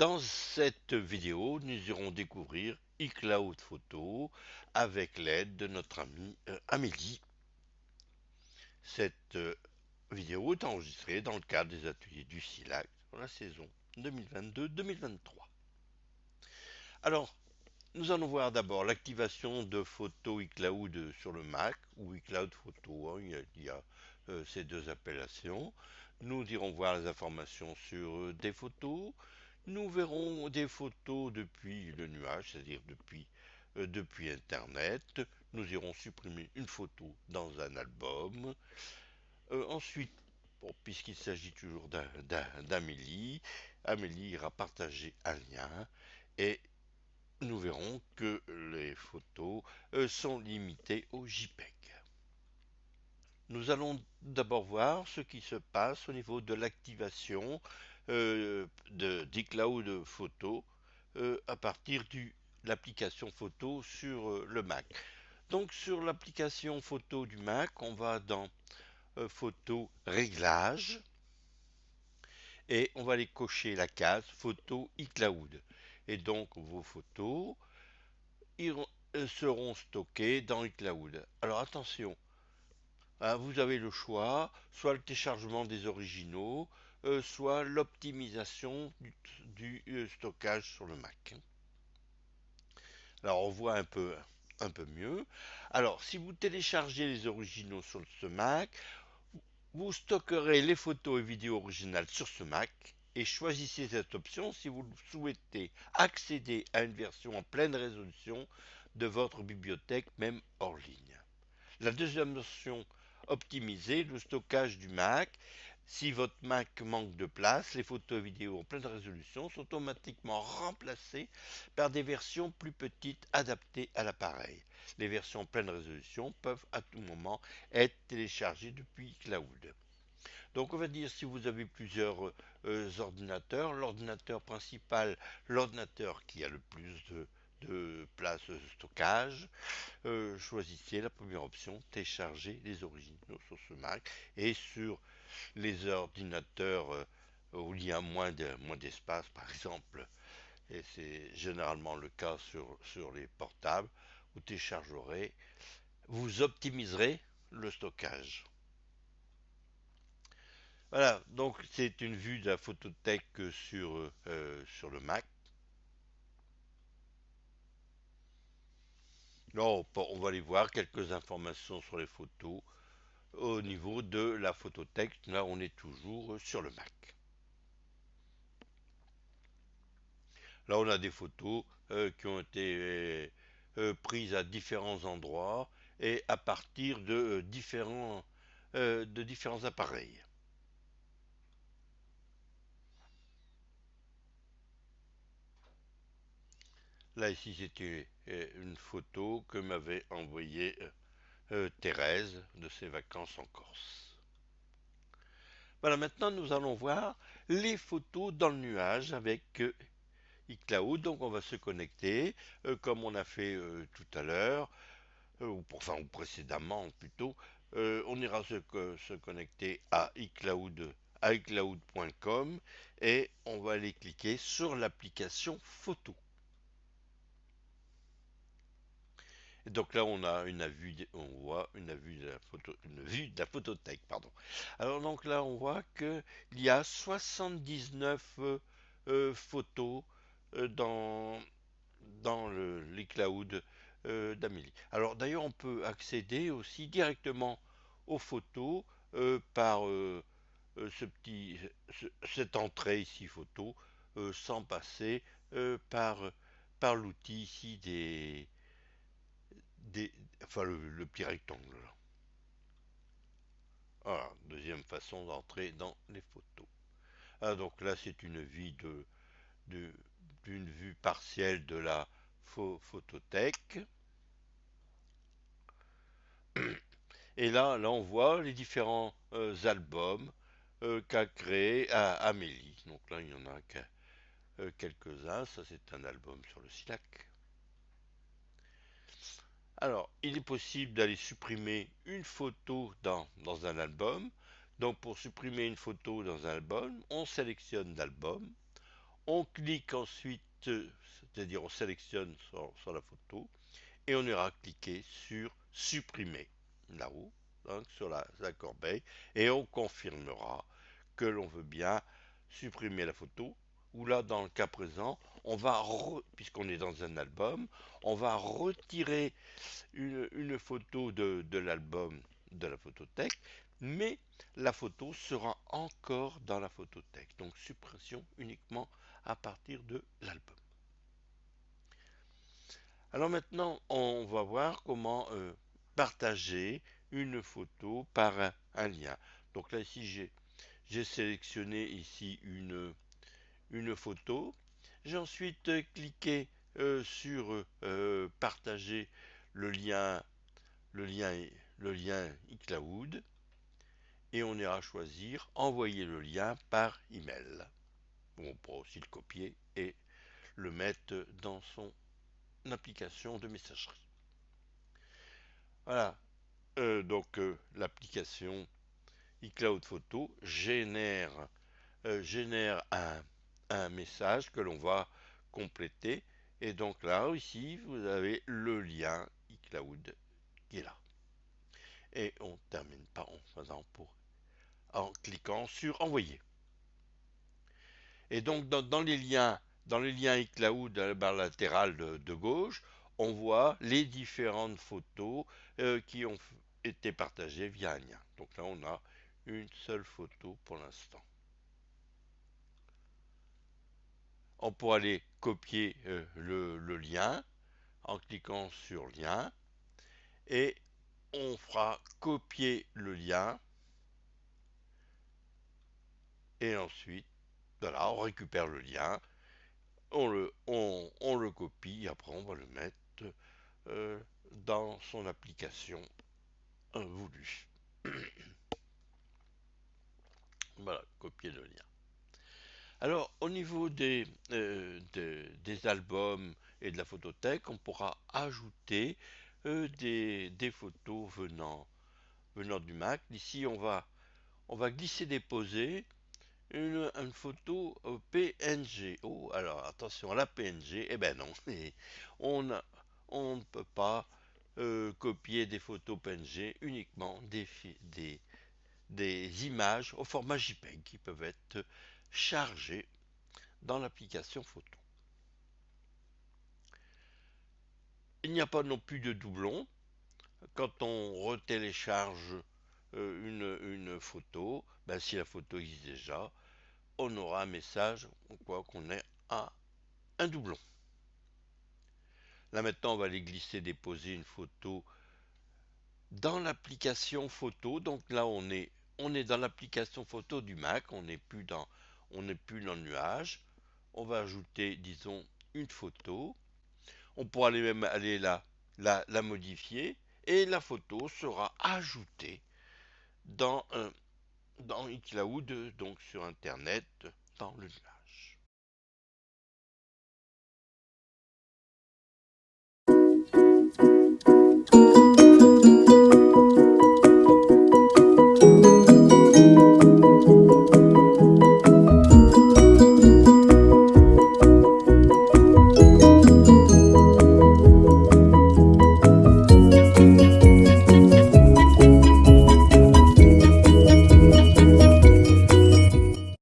Dans cette vidéo, nous irons découvrir iCloud Photo avec l'aide de notre amie Amélie. Cette vidéo est enregistrée dans le cadre des ateliers du SILAC pour la saison 2022-2023. Alors, nous allons voir d'abord l'activation de photos iCloud sur le Mac ou iCloud Photo. Il y a ces deux appellations. Nous irons voir les informations sur des photos. Nous verrons des photos depuis le nuage, c'est-à-dire depuis Internet. Nous irons supprimer une photo dans un album. Ensuite, bon, puisqu'il s'agit toujours d'Amélie, Amélie ira partager un lien et nous verrons que les photos sont limitées au JPEG. Nous allons d'abord voir ce qui se passe au niveau de l'activation d'iCloud Photo à partir de l'application photo sur le Mac. Donc sur l'application photo du Mac, on va dans photo réglages et on va aller cocher la case photo iCloud. Et donc vos photos seront stockées dans iCloud. Alors attention, hein, vous avez le choix, soit le téléchargement des originaux, soit l'optimisation du stockage sur le Mac. Alors on voit un peu mieux. Alors si vous téléchargez les originaux sur ce Mac, vous stockerez les photos et vidéos originales sur ce Mac et choisissez cette option si vous souhaitez accéder à une version en pleine résolution de votre bibliothèque, même hors ligne. La deuxième option, optimiser le stockage du Mac. Si votre Mac manque de place, les photos et vidéos en pleine résolution sont automatiquement remplacées par des versions plus petites adaptées à l'appareil. Les versions en pleine résolution peuvent à tout moment être téléchargées depuis Cloud. Donc on va dire si vous avez plusieurs ordinateurs, l'ordinateur principal, l'ordinateur qui a le plus de place de stockage, choisissez la première option, télécharger les originaux sur ce Mac et sur les ordinateurs où il y a moins d'espace par exemple, et c'est généralement le cas sur les portables, vous téléchargerez, vous optimiserez le stockage. Voilà, donc c'est une vue de la photothèque sur le Mac. Là, on va aller voir quelques informations sur les photos au niveau de la photothèque. Là, on est toujours sur le Mac. Là, on a des photos qui ont été prises à différents endroits et à partir de différents appareils. Là, ici, c'était une photo que m'avait envoyée Thérèse de ses vacances en Corse. Voilà, maintenant nous allons voir les photos dans le nuage avec iCloud. Donc on va se connecter comme on a fait tout à l'heure, ou précédemment plutôt. On ira se connecter à iCloud.com et on va aller cliquer sur l'application photo. Et donc là, on voit une vue de la photothèque, pardon. Alors donc là, on voit que il y a 79 photos dans l'iCloud d'Amélie. Alors d'ailleurs, on peut accéder aussi directement aux photos par cette entrée ici photo, sans passer par l'outil ici des, enfin le petit rectangle là. Voilà, deuxième façon d'entrer dans les photos. Ah, donc là, c'est une vue de- d'une vue partielle de la photothèque. Et là, on voit les différents albums qu'a créé Amélie. Donc là, il y en a quelques-uns. Ça, c'est un album sur le SILAC. Alors, il est possible d'aller supprimer une photo dans un album. Donc, pour supprimer une photo dans un album, on sélectionne l'album, On clique ensuite, c'est-à-dire on sélectionne sur la photo et on ira cliquer sur supprimer là-haut, donc sur la corbeille, et on confirmera que l'on veut bien supprimer la photo. Ou là, dans le cas présent, puisqu'on est dans un album, on va retirer une photo de l'album de la photothèque, mais la photo sera encore dans la photothèque. Donc suppression uniquement à partir de l'album. Alors maintenant, on va voir comment partager une photo par un lien. Donc là, ici, j'ai sélectionné ici une photo. J'ai ensuite cliqué sur partager le lien, le lien, le lien iCloud et on ira choisir envoyer le lien par email. On pourra aussi le copier et le mettre dans son application de messagerie. Voilà, l'application iCloud Photo génère un message que l'on va compléter. Et donc là, ici, vous avez le lien iCloud qui est là. Et on termine par en cliquant sur envoyer. Et donc dans les liens iCloud à la barre latérale de gauche, on voit les différentes photos qui ont été partagées via un lien. Donc là, on a une seule photo pour l'instant. On pourra aller copier le lien en cliquant sur lien et on fera copier le lien et ensuite voilà, on récupère le lien, on le copie et après on va le mettre dans son application voulue. Voilà, copier le lien. Alors, au niveau des albums et de la photothèque, on pourra ajouter des photos venant du Mac. Ici, on va glisser déposer une photo PNG. Oh, alors attention, la PNG, eh ben non, on, a- on ne peut pas copier des photos PNG, uniquement des images au format JPEG qui peuvent être chargées dans l'application photo. Il n'y a pas non plus de doublon. Quand on retélécharge une photo, ben, si la photo existe déjà, on aura un message quoi qu'on ait un doublon. Là maintenant, on va aller glisser, déposer une photo dans l'application photo. Donc là, on est dans l'application photo du Mac. On n'est plus dans le nuage. On va ajouter, disons, une photo. On pourra même aller la modifier et la photo sera ajoutée dans, dans iCloud, donc sur Internet, dans le nuage.